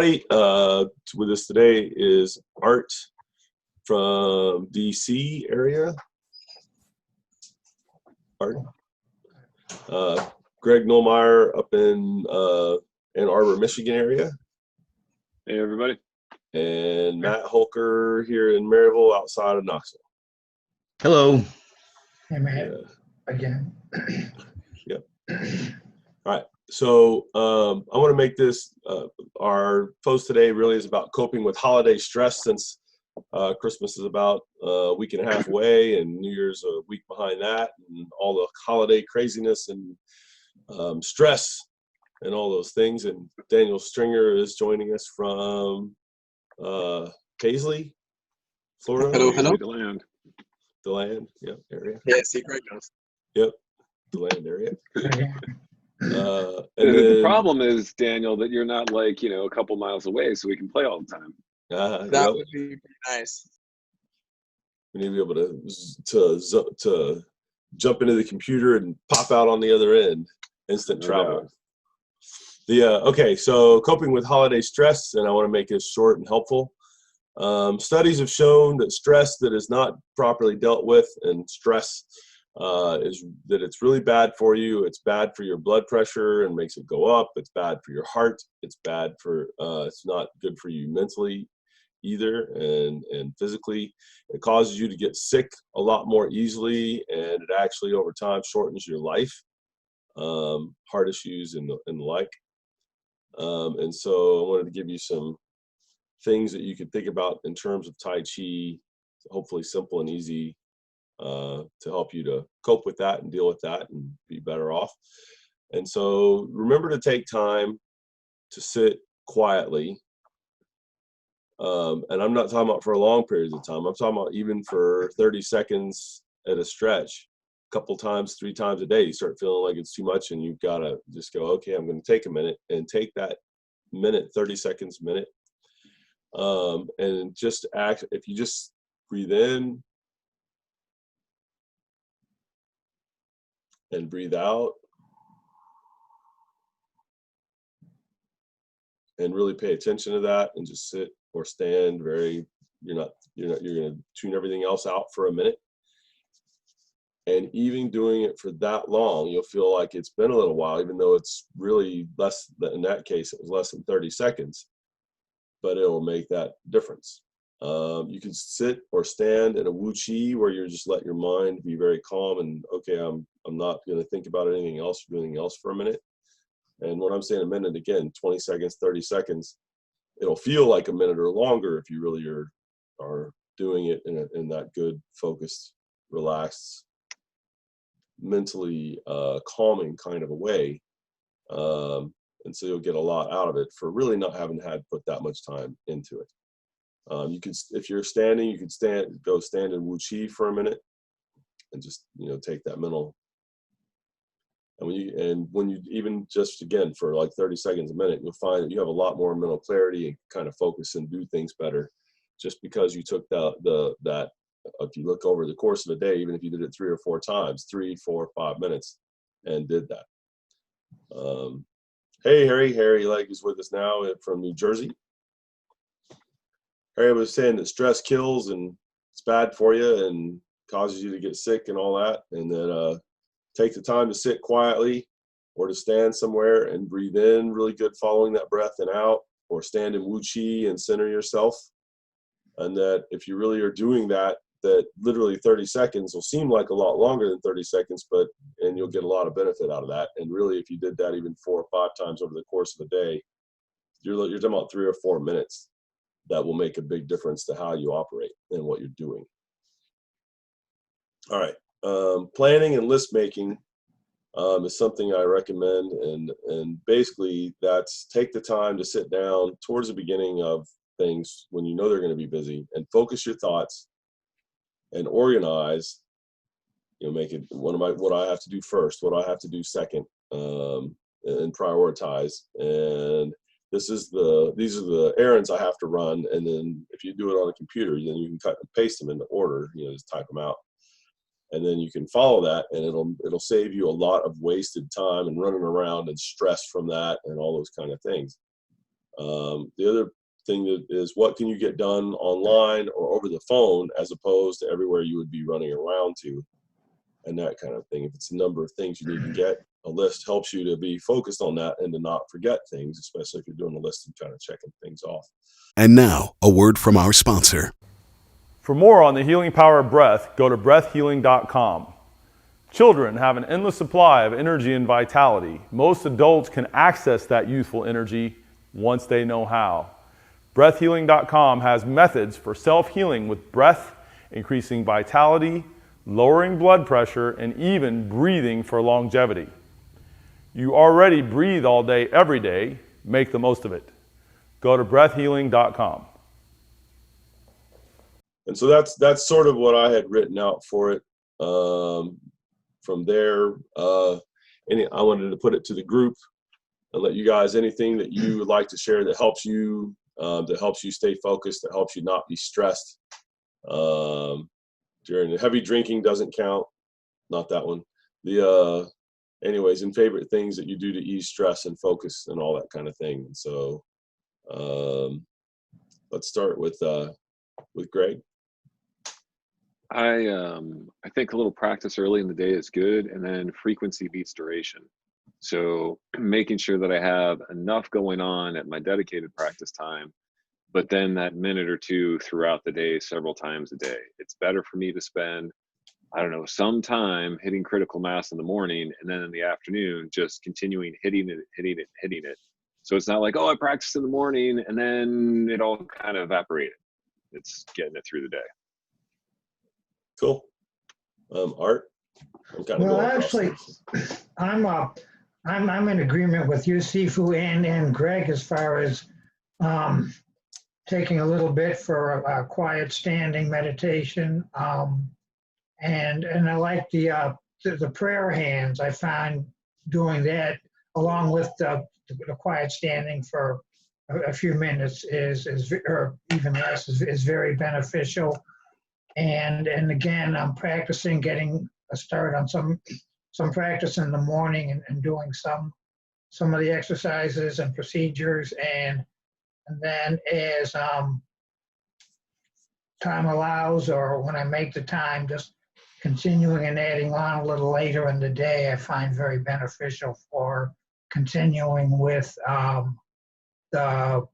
everybody. With us today is Art from DC area. Art. Greg Nolmeyer up in Ann Arbor, Michigan area. Hey, everybody. And Matt Holker here in Maryville outside of Knoxville. Hello. Hey, Matt. Again. Yep. All right. So I want to make this, our post today really is about coping with holiday stress, since Christmas is about a week and a half away and New Year's a week behind that, and all the holiday craziness and stress and all those things. And Daniel Stringer is joining us from Paisley, Florida. Hello. DeLand, area. Yeah, see, Greg knows. Yep, DeLand area. The problem is, Daniel, that you're not like, a couple miles away, so we can play all the time. That would be pretty nice. We need to be able to jump into the computer and pop out on the other end. Instant travel. Okay, so coping with holiday stress, and I want to make this short and helpful. Studies have shown that stress that is not properly dealt with, and stress is that it's really bad for you. It's bad for your blood pressure and makes it go up. It's bad for your heart. It's bad for, it's not good for you mentally either, and physically. It causes you to get sick a lot more easily, and it actually over time shortens your life, heart issues and the like. And so I wanted to give you some things that you could think about in terms of Tai Chi, hopefully simple and easy, to help you to cope with that and deal with that and be better off. And so remember to take time to sit quietly. And I'm not talking about for long periods of time. I'm talking about even for 30 seconds at a stretch, a couple times, 3 times a day. You start feeling like it's too much, and you've got to just go, okay, I'm going to take a minute, and take that minute, 30 seconds, minute. And just act, if you just breathe in and breathe out, and really pay attention to that, and just sit or stand you're going to tune everything else out for a minute. And even doing it for that long, you'll feel like it's been a little while, even though it's really less than, in that case, it was less than 30 seconds, but it will make that difference. You can sit or stand in a Wu Chi, where you just let your mind be very calm and, okay, I'm not going to think about anything else or do anything else for a minute. And when I'm saying a minute, again, 20 seconds, 30 seconds, it'll feel like a minute or longer if you really are doing it in that good, focused, relaxed, mentally calming kind of a way. And so you'll get a lot out of it for really not having had put that much time into it. You could, if you're standing, you could go stand in Wu Chi for a minute, and just take that mental. And when you even just again for like 30 seconds a minute, you'll find that you have a lot more mental clarity and kind of focus and do things better, just because you took that. If you look over the course of a day, even if you did it 3 or 4 times, 3, 4, 5 minutes, and did that. Hey, Harry Legg is with us now from New Jersey. Harry was saying that stress kills, and it's bad for you and causes you to get sick and all that. And then take the time to sit quietly, or to stand somewhere and breathe in really good, following that breath and out, or stand in Wu Chi and center yourself. And that if you really are doing that literally 30 seconds will seem like a lot longer than 30 seconds, and you'll get a lot of benefit out of that. And really, if you did that even 4 or 5 times over the course of the day, you're talking about 3 or 4 minutes that will make a big difference to how you operate and what you're doing. All right. Planning and list making is something I recommend. And basically that's take the time to sit down towards the beginning of things when you know they're going to be busy, and focus your thoughts and organize, make it what I have to do first, what I have to do second, and prioritize. And these are the errands I have to run. And then if you do it on a computer, then you can cut and paste them into order, just type them out. And then you can follow that, and it'll save you a lot of wasted time and running around and stress from that and all those kind of things. The other thing that is, what can you get done online or over the phone as opposed to everywhere you would be running around to, and that kind of thing. If it's a number of things you need to get, a list helps you to be focused on that and to not forget things, especially if you're doing a list and kind of checking things off. And now, a word from our sponsor. For more on the healing power of breath, go to breathhealing.com. Children have an endless supply of energy and vitality. Most adults can access that youthful energy once they know how. Breathhealing.com has methods for self-healing with breath, increasing vitality, lowering blood pressure, and even breathing for longevity. You already breathe all day, every day. Make the most of it. Go to breathhealing.com. And so that's sort of what I had written out for it. From there, I wanted to put it to the group and let you guys, anything that you would like to share that helps you stay focused, that helps you not be stressed. During the heavy drinking doesn't count, not that one. Anyways, and favorite things that you do to ease stress and focus and all that kind of thing. And so, let's start with Greg. I think a little practice early in the day is good, and then frequency beats duration. So making sure that I have enough going on at my dedicated practice time, but then that minute or two throughout the day, several times a day. It's better for me to spend, I don't know, some time hitting critical mass in the morning, and then in the afternoon, just continuing hitting it. So it's not like, oh, I practiced in the morning and then it all kind of evaporated. It's getting it through the day. Cool. Art? Well, actually, I'm in agreement with you, Sifu, and Greg, as far as taking a little bit for a quiet standing meditation, and I like the prayer hands. I find doing that along with the quiet standing for a few minutes or even less is very beneficial. And again, I'm practicing getting a start on some practice in the morning and doing some of the exercises and procedures, and then as time allows, or when I make the time, just continuing and adding on a little later in the day, I find very beneficial for continuing with the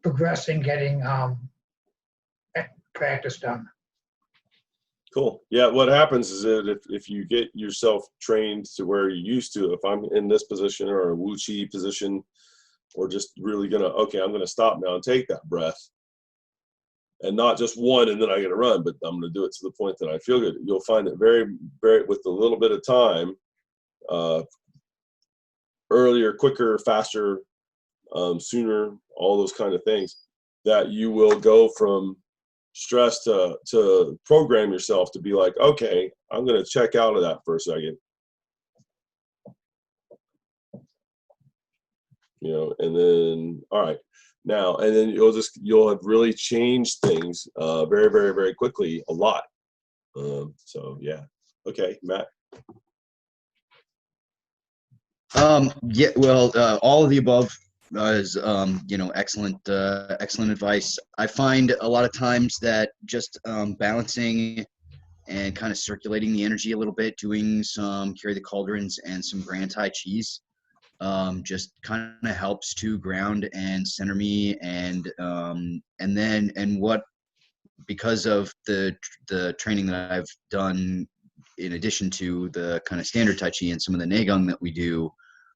progressing, getting practice done. Cool. Yeah, what happens is that if you get yourself trained to where you used to, if I'm in this position or a Wu Chi position, or just really I'm gonna stop now and take that breath, and not just one and then I gotta run, but I'm gonna do it to the point that I feel good. You'll find that very, very, with a little bit of time, earlier, quicker, faster, sooner, all those kind of things, that you will go from stress to program yourself to be like, okay, I'm going to check out of that for a second, and then, all right, now, and then you'll have really changed things very, very, very quickly, a lot. So yeah. Okay, Matt. Yeah, well, all of the above is, excellent advice. I find a lot of times that just balancing and kind of circulating the energy a little bit, doing some carry the cauldrons and some grand tai chis, just kind of helps to ground and center me, and because of the training that I've done in addition to the kind of standard tai chi and some of the neigong that we do,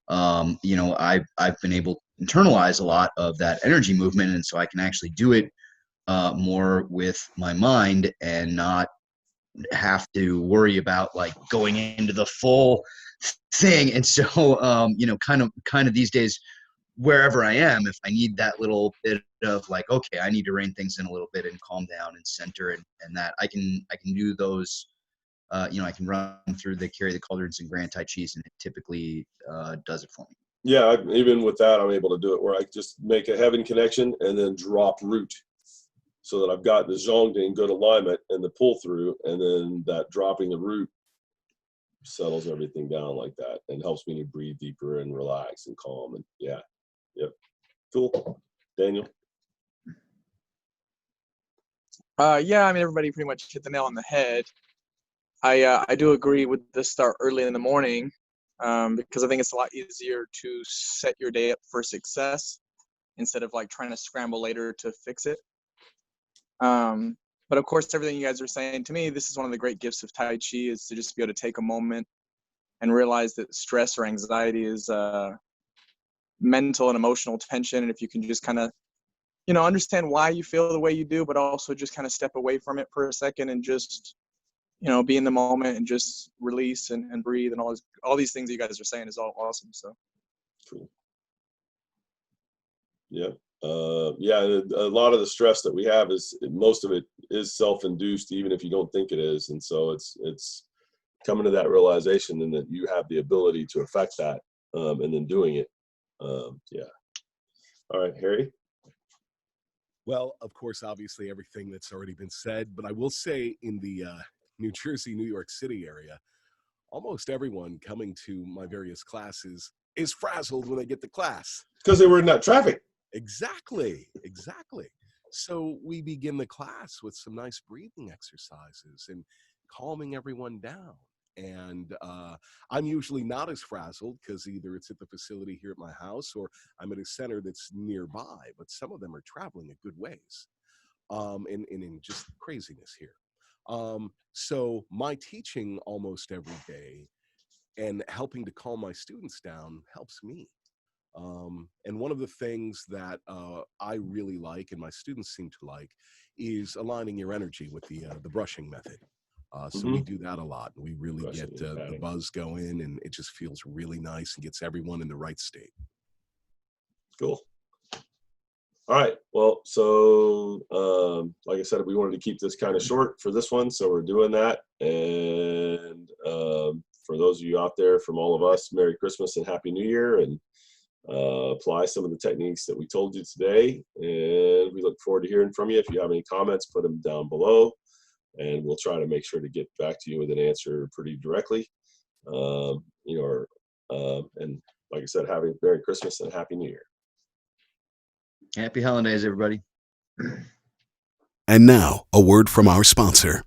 I've been able to internalize a lot of that energy movement, and so I can actually do it more with my mind and not have to worry about like going into the full thing. And so kind of these days, wherever I am, if I need that little bit of like, okay, I need to rein things in a little bit and calm down and center, and that I can do those. I can run through the carry the cauldrons and grand tai chis, and it typically does it for me. Yeah, even with that, I'm able to do it where I just make a heaven connection and then drop root, so that I've got the zhongde in good alignment and the pull through, and then that dropping the root settles everything down like that and helps me to breathe deeper and relax and calm. And yeah, yep. Cool. Daniel? Yeah, I mean, everybody pretty much hit the nail on the head. I do agree with the start early in the morning, because I think it's a lot easier to set your day up for success instead of like trying to scramble later to fix it. But of course, everything you guys are saying, to me, this is one of the great gifts of Tai Chi, is to just be able to take a moment and realize that stress or anxiety is mental and emotional tension. And if you can just kind of, understand why you feel the way you do, but also just kind of step away from it for a second and just, be in the moment and just release and breathe and all these things that you guys are saying is all awesome. So Cool. Yeah. Yeah, a lot of the stress that we have most of it is self-induced, even if you don't think it is. And so it's coming to that realization, and that you have the ability to affect that, and then doing it. Yeah. All right, Harry? Well, of course, obviously everything that's already been said, but I will say in the New Jersey, New York City area, almost everyone coming to my various classes is frazzled when they get to class. Because they were in that traffic. Exactly. So we begin the class with some nice breathing exercises and calming everyone down. And I'm usually not as frazzled because either it's at the facility here at my house or I'm at a center that's nearby, but some of them are traveling a good ways, in just craziness here. So my teaching almost every day and helping to calm my students down helps me. And one of the things that I really like, and my students seem to like, is aligning your energy with the brushing method. So we do that a lot, and we really get the buzz going, and it just feels really nice and gets everyone in the right state. Cool. All right. Well, so like I said, we wanted to keep this kind of short for this one, so we're doing that. And for those of you out there, from all of us, Merry Christmas and Happy New Year, and apply some of the techniques that we told you today. And we look forward to hearing from you. If you have any comments, put them down below, and we'll try to make sure to get back to you with an answer pretty directly. And like I said, have a Merry Christmas and Happy New Year. Happy holidays, everybody. And now, a word from our sponsor.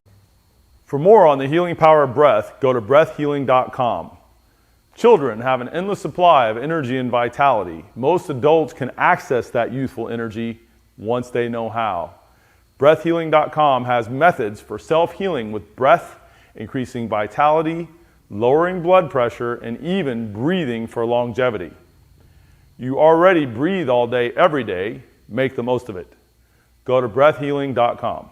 For more on the healing power of breath, go to breathhealing.com. Children have an endless supply of energy and vitality. Most adults can access that youthful energy once they know how. Breathhealing.com has methods for self-healing with breath, increasing vitality, lowering blood pressure, and even breathing for longevity. You already breathe all day, every day. Make the most of it. Go to breathhealing.com.